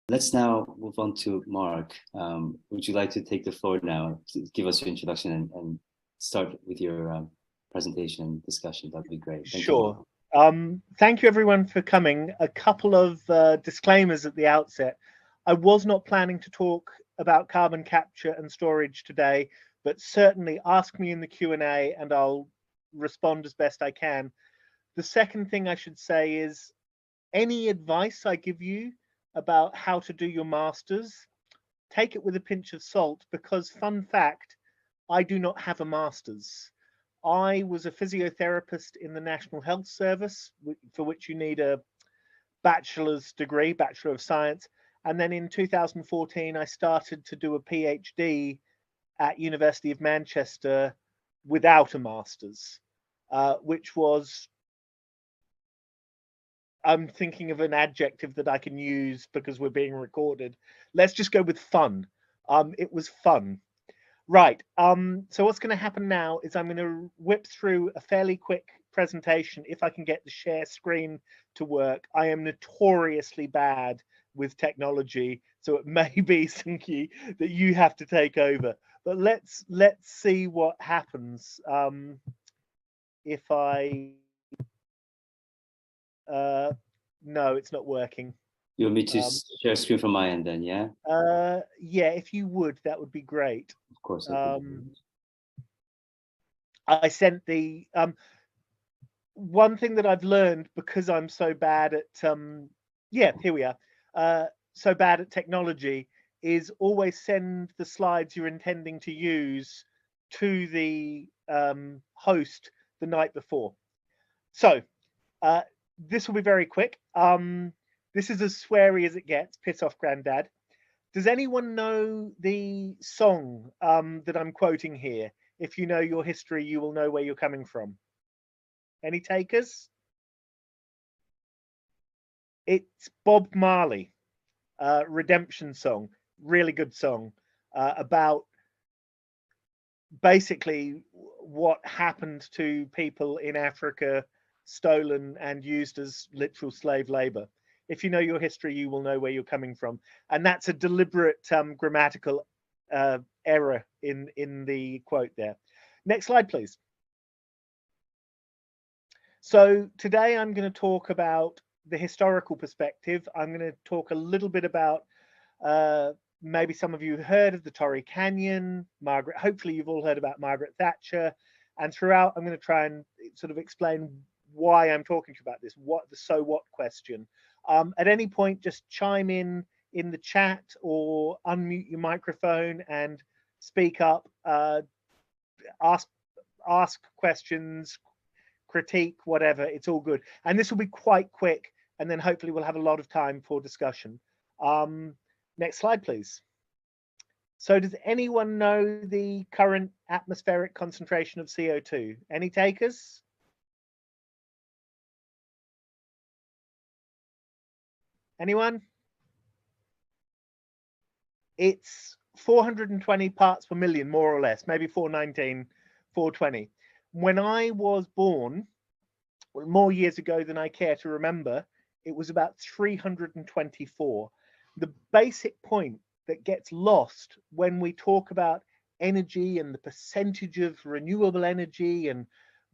Let's now move on to Mark. Would you like to take the floor now to give us your introduction and start with your presentation and discussion? That'd be great. Thank Sure. you. Thank you everyone for coming. A couple of disclaimers at the outset. I was not planning to talk about carbon capture and storage today, but certainly ask me in the Q&A and I'll respond as best I can. The second thing I should say is any advice I give you about how to do your masters, take it with a pinch of salt, because fun fact, I do not have a master's. I was a physiotherapist in the National Health Service, for which you need a bachelor's degree, Bachelor of Science. And then in 2014, I started to do a PhD at University of Manchester without a master's, which was, I'm thinking of an adjective that I can use because we're being recorded. Let's just go with fun. It was fun. Right. So what's going to happen now is I'm going to whip through a fairly quick presentation if I can get the share screen to work. I am notoriously bad with technology, so it may be, Sinky, that you have to take over. But let's see what happens if I... no, it's not working. You want me to share screen from my end then, yeah? Yeah, if you would, that would be great. Of course. I sent the one thing that I've learned, because I'm so bad at yeah, here we are. So bad at technology, is always send the slides you're intending to use to the host the night before. So this will be very quick. This is as sweary as it gets. Piss off, Grandad. Does anyone know the song that I'm quoting here? If you know your history, you will know where you're coming from. Any takers? It's Bob Marley, Redemption Song. Really good song about basically what happened to people in Africa, stolen and used as literal slave labor. If you know your history, you will know where you're coming from. And that's a deliberate grammatical error in the quote there. Next slide, please. So today I'm going to talk about the historical perspective. I'm going to talk a little bit about, maybe some of you heard of the Torrey Canyon, Margaret. Hopefully you've all heard about Margaret Thatcher. And throughout, I'm going to try and sort of explain why I'm talking to you about this, what the so what question. At any point, just chime in the chat or unmute your microphone and speak up, ask questions, critique, whatever, it's all good. And this will be quite quick, and then hopefully we'll have a lot of time for discussion. Next slide, please. So does anyone know the current atmospheric concentration of CO2? Any takers? Anyone? It's 420 parts per million, more or less, maybe 419, 420. When I was born, well, more years ago than I care to remember, it was about 324. The basic point that gets lost when we talk about energy and the percentage of renewable energy and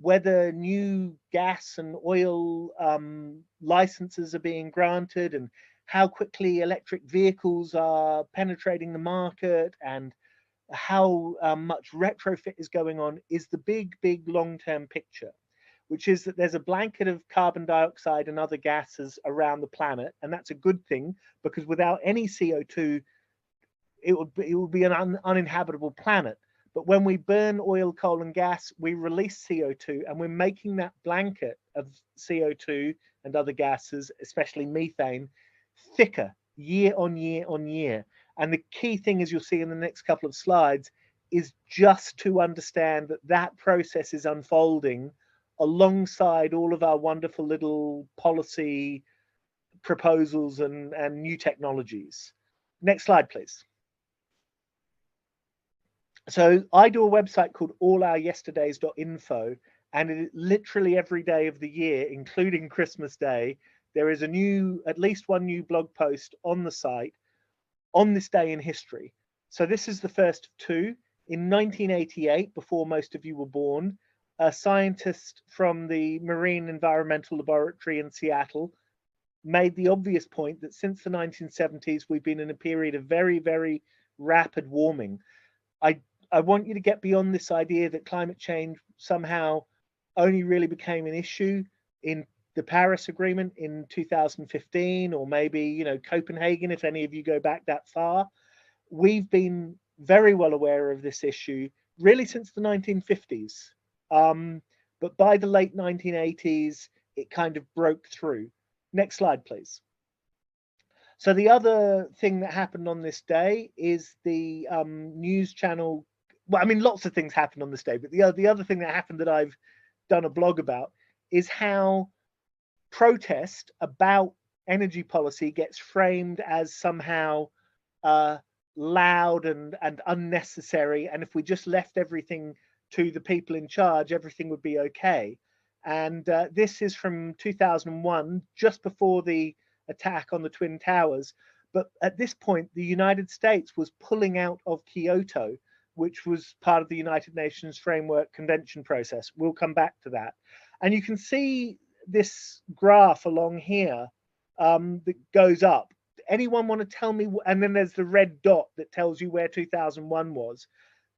whether new gas and oil licenses are being granted and how quickly electric vehicles are penetrating the market and how much retrofit is going on is the big long-term picture, which is that there's a blanket of carbon dioxide and other gases around the planet, and that's a good thing, because without any CO2 it would be an uninhabitable planet. But when we burn oil, coal, and gas, we release CO2, and we're making that blanket of CO2 and other gases, especially methane, thicker year on year on year. And the key thing, as you'll see in the next couple of slides, is just to understand that that process is unfolding alongside all of our wonderful little policy proposals and new technologies. Next slide, please. So I do a website called allouryesterdays.info, and it, literally every day of the year, including Christmas Day, there is a new, at least one new blog post on the site on this day in history. So this is the first of two. In 1988, before most of you were born, a scientist from the Marine Environmental Laboratory in Seattle made the obvious point that since the 1970s, we've been in a period of very, very rapid warming. I want you to get beyond this idea that climate change somehow only really became an issue in the Paris Agreement in 2015, or maybe, you know, Copenhagen, if any of you go back that far. We've been very well aware of this issue really since the 1950s. But by the late 1980s, it kind of broke through. Next slide, please. So the other thing that happened on this day is the news channel. Well, I mean, lots of things happened on this day, but the other thing that happened that I've done a blog about is how protest about energy policy gets framed as somehow loud and unnecessary. And if we just left everything to the people in charge, everything would be okay. And this is from 2001, just before the attack on the Twin Towers. But at this point, the United States was pulling out of Kyoto, which was part of the United Nations Framework Convention process. We'll come back to that. And you can see this graph along here that goes up. Anyone want to tell me? And then there's the red dot that tells you where 2001 was.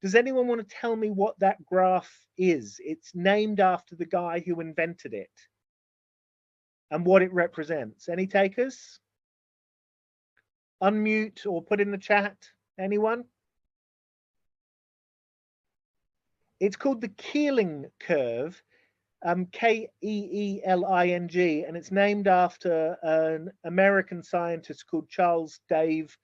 Does anyone want to tell me what that graph is? It's named after the guy who invented it and what it represents. Any takers? Unmute or put in the chat. Anyone? It's called the Keeling curve, K-E-E-L-I-N-G, and it's named after an American scientist called Charles Dave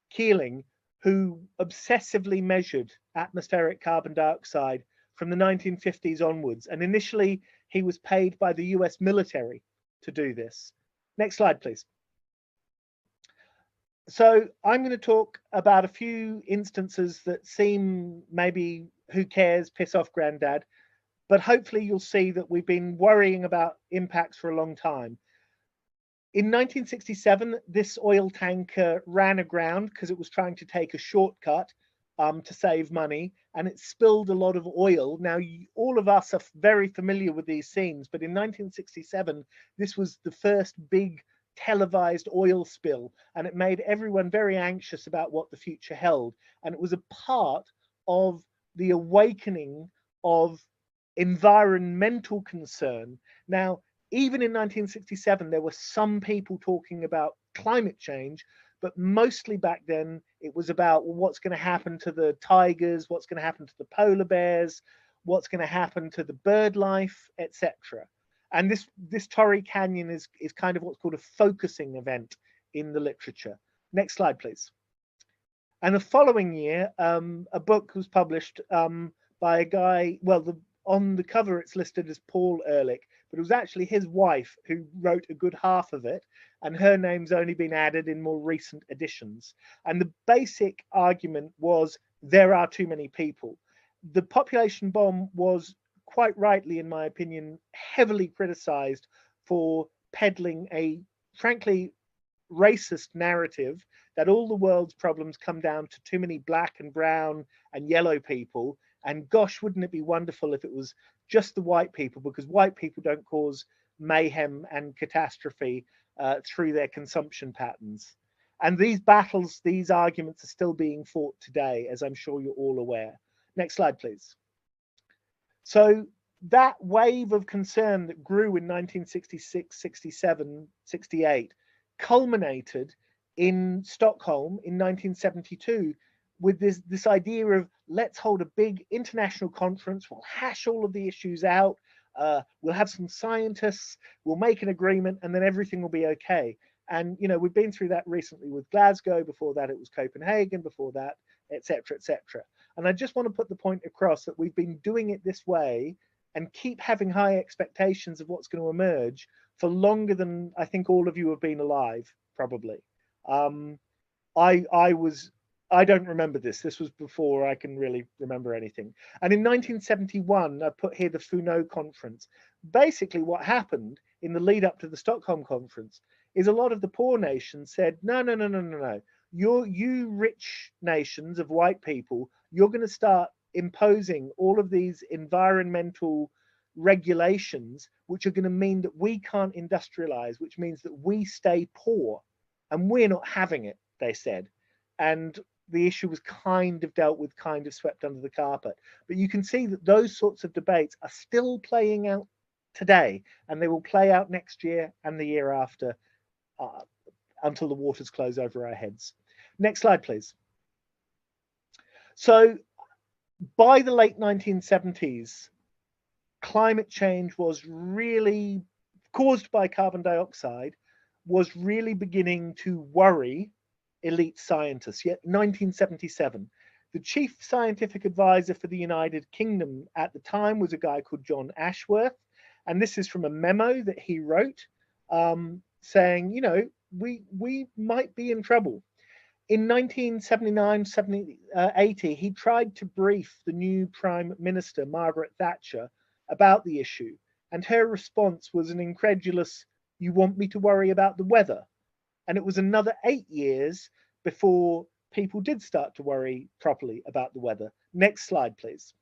Keeling, who obsessively measured atmospheric carbon dioxide from the 1950s onwards. And initially, he was paid by the US military to do this. Next slide, please. So I'm going to talk about a few instances that seem maybe, who cares, piss off granddad, but hopefully you'll see that we've been worrying about impacts for a long time. In 1967, this oil tanker ran aground because it was trying to take a shortcut to save money, and it spilled a lot of oil. Now, all of us are very familiar with these scenes, but in 1967, this was the first big televised oil spill, and it made everyone very anxious about what the future held. And it was a part of the awakening of environmental concern. Now, even in 1967, there were some people talking about climate change, but mostly back then it was about what's going to happen to the tigers, what's going to happen to the polar bears, what's going to happen to the bird life, etc. And this Torrey Canyon is kind of what's called a focusing event in the literature. Next slide, please. And the following year, a book was published by a guy, well, on the cover it's listed as Paul Ehrlich, but it was actually his wife who wrote a good half of it, and her name's only been added in more recent editions. And the basic argument was there are too many people. The population bomb was, quite rightly in my opinion, heavily criticized for peddling a frankly racist narrative that all the world's problems come down to too many black and brown and yellow people. And gosh, wouldn't it be wonderful if it was just the white people, because white people don't cause mayhem and catastrophe through their consumption patterns. And these battles, these arguments are still being fought today, as I'm sure you're all aware. Next slide, please. So that wave of concern that grew in 1966, 67, 68 culminated in Stockholm in 1972 with this idea of let's hold a big international conference, we'll hash all of the issues out, we'll have some scientists, we'll make an agreement, and then everything will be okay. And, you know, we've been through that recently with Glasgow, before that it was Copenhagen, before that, etc., etc. And I just want to put the point across that we've been doing it this way and keep having high expectations of what's going to emerge for longer than I think all of you have been alive, probably. I don't remember this. This was before I can really remember anything. And in 1971, I put here the Funo conference. Basically, what happened in the lead up to the Stockholm conference is a lot of the poor nations said, no. you rich nations of white people, you're going to start imposing all of these environmental regulations, which are going to mean that we can't industrialize, which means that we stay poor, and we're not having it, they said. And the issue was kind of dealt with, kind of swept under the carpet. But you can see that those sorts of debates are still playing out today, and they will play out next year and the year after, until the waters close over our heads. Next slide, please. So by the late 1970s, climate change was really caused by carbon dioxide, was really beginning to worry elite scientists. Yet 1977, the chief scientific advisor for the United Kingdom at the time was a guy called John Ashworth. And this is from a memo that he wrote, saying, you know, we might be in trouble. In 1979, 80, he tried to brief the new Prime Minister, Margaret Thatcher, about the issue. And her response was an incredulous, "You want me to worry about the weather?" And it was another 8 years before people did start to worry properly about the weather. Next slide, please.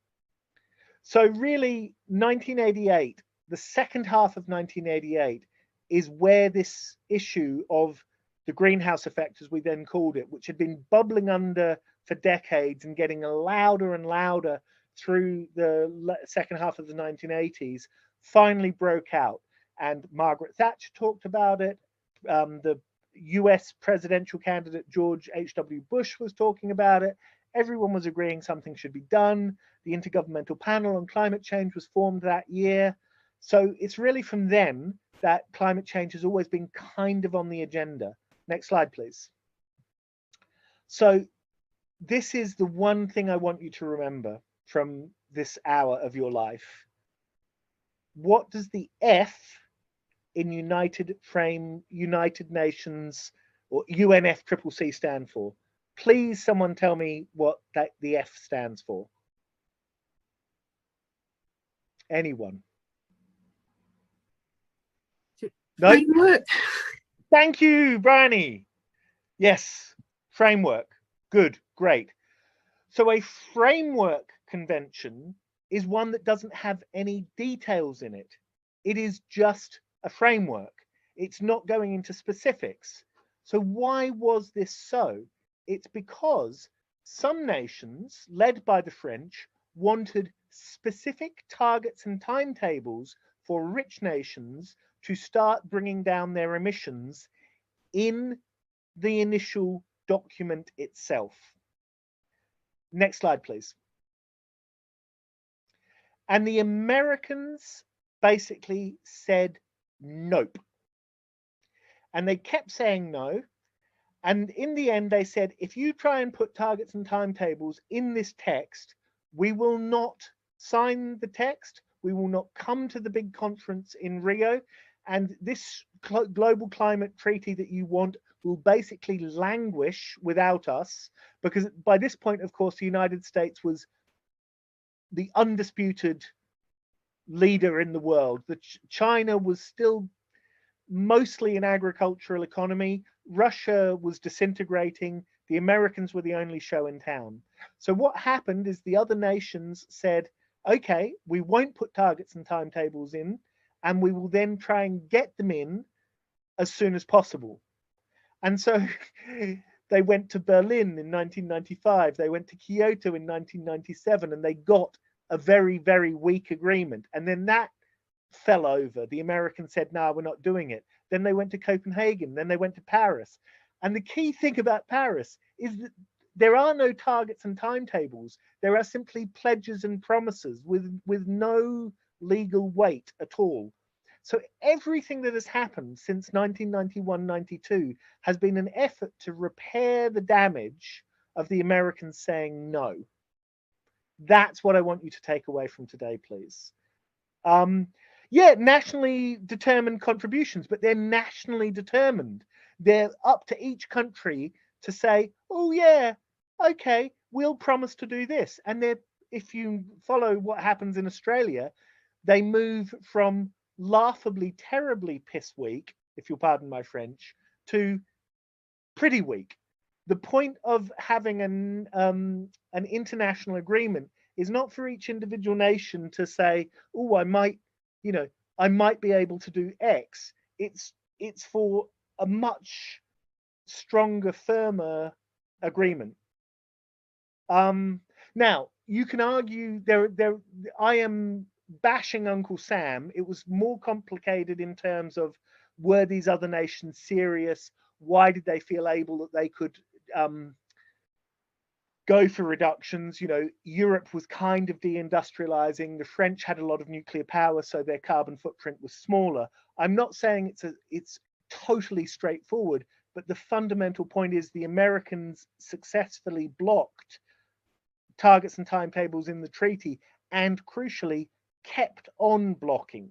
So really, 1988, the second half of 1988, is where this issue of the greenhouse effect, as we then called it, which had been bubbling under for decades and getting louder and louder through the second half of the 1980s, finally broke out. And Margaret Thatcher talked about it. The US presidential candidate George H.W. Bush was talking about it. Everyone was agreeing something should be done. The Intergovernmental Panel on Climate Change was formed that year. So it's really from then that climate change has always been kind of on the agenda. Next slide, please. So this is the one thing I want you to remember from this hour of your life. What does the F in United Nations or UNFCCC stand for? Please, someone tell me what the F stands for. Anyone? No? Framework. Thank you, Bryony. Yes, framework. Good, great. So a framework convention is one that doesn't have any details in it. It is just a framework. It's not going into specifics. So why was this so? It's because some nations, led by the French, wanted specific targets and timetables for rich nations to start bringing down their emissions in the initial document itself. Next slide, please. And the Americans basically said nope. And they kept saying no. And in the end, they said, if you try and put targets and timetables in this text, we will not sign the text. We will not come to the big conference in Rio. And this global climate treaty that you want will basically languish without us, because by this point, of course, the United States was the undisputed leader in the world. China was still mostly an agricultural economy. Russia was disintegrating. The Americans were the only show in town. So what happened is the other nations said, okay, we won't put targets and timetables in, and we will then try and get them in as soon as possible. And so they went to Berlin in 1995. They went to Kyoto in 1997, and they got a very, very weak agreement. And then that fell over. The Americans said, no, we're not doing it. Then they went to Copenhagen. Then they went to Paris. And the key thing about Paris is that there are no targets and timetables. There are simply pledges and promises with no legal weight at all. So everything that has happened since 1991-92 has been an effort to repair the damage of the Americans saying no. That's what I want you to take away from today, please. Yeah, nationally determined contributions, but they're nationally determined. They're up to each country to say, oh yeah, okay, we'll promise to do this. And if you follow what happens in Australia, they move from laughably, terribly piss weak, if you'll pardon my French, to pretty weak. The point of having an international agreement is not for each individual nation to say, oh, I might be able to do X. It's for a much stronger, firmer agreement. Now you can argue I am bashing Uncle Sam. It was more complicated in terms of, were these other nations serious? Why did they feel able that they could go for reductions? Europe was kind of deindustrializing. The French had a lot of nuclear power, so their carbon footprint was smaller. I'm not saying it's totally straightforward, but the fundamental point is the Americans successfully blocked targets and timetables in the treaty, and crucially kept on blocking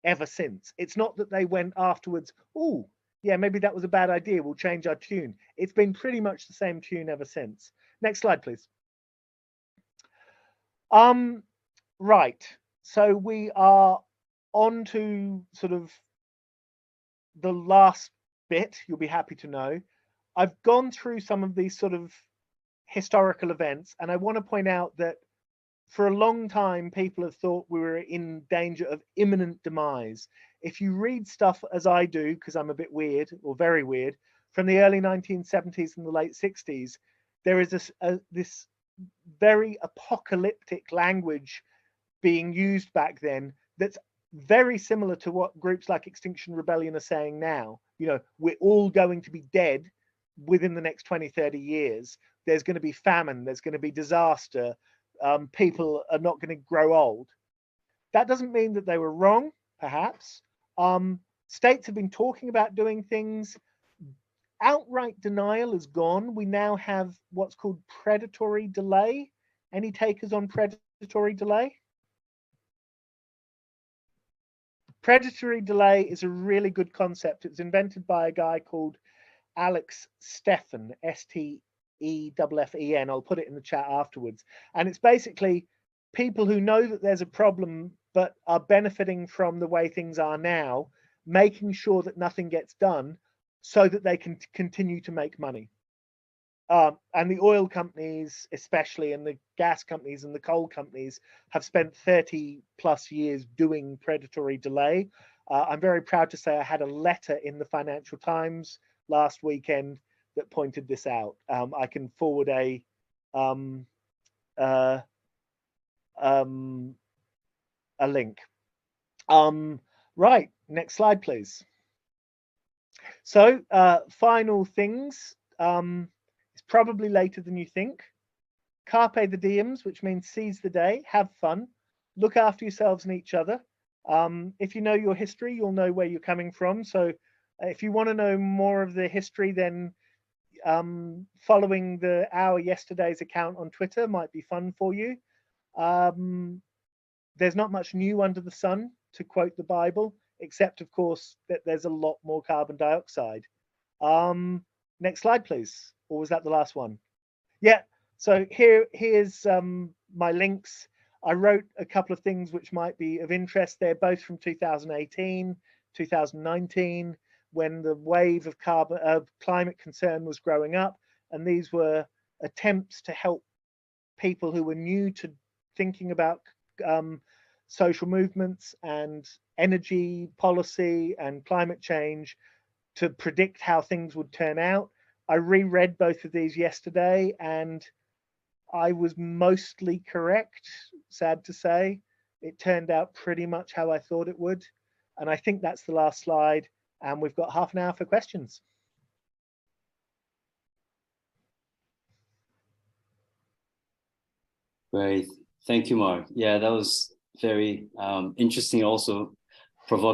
ever since. It's not that they went afterwards, oh, yeah, maybe that was a bad idea, we'll change our tune. It's been pretty much the same tune ever since. Next slide, please. Right, so we are on to sort of the last bit, you'll be happy to know. I've gone through some of these sort of historical events, and I want to point out that for a long time people have thought we were in danger of imminent demise. If you read stuff as I do, because I'm a bit weird, or very weird, from the early 1970s and the late 60s, there is this very apocalyptic language being used back then that's very similar to what groups like Extinction Rebellion are saying now. We're all going to be dead within the next 20, 30 years. There's going to be famine, there's going to be disaster, people are not going to grow old. That doesn't mean that they were wrong, perhaps. States have been talking about doing things. Outright denial is gone. We now have what's called predatory delay. Any takers on predatory delay? Predatory delay is a really good concept. It was invented by a guy called Alex Steffen, Steffen. I'll put it in the chat afterwards. And it's basically people who know that there's a problem but are benefiting from the way things are now, making sure that nothing gets done so that they can continue to make money. And the oil companies, especially, and the gas companies and the coal companies have spent 30 plus years doing predatory delay. I'm very proud to say I had a letter in the Financial Times last weekend that pointed this out. I can forward a link. Right, next slide, please. So final things. It's probably later than you think. Carpe the diems, which means seize the day, have fun, look after yourselves and each other. If you know your history, you'll know where you're coming from. So if you want to know more of the history, then following our yesterday's account on Twitter might be fun for you. There's not much new under the sun, to quote the Bible, except, of course, that there's a lot more carbon dioxide. Next slide, please. Or was that the last one? Yeah. So here's my links. I wrote a couple of things which might be of interest. They're both from 2018, 2019, when the wave of climate concern was growing up. And these were attempts to help people who were new to thinking about social movements and energy policy and climate change to predict how things would turn out. I reread both of these yesterday and I was mostly correct, sad to say. It turned out pretty much how I thought it would. And I think that's the last slide. And we've got half an hour for questions. Great. Thank you, Mark. Yeah, that was very interesting, also provocative.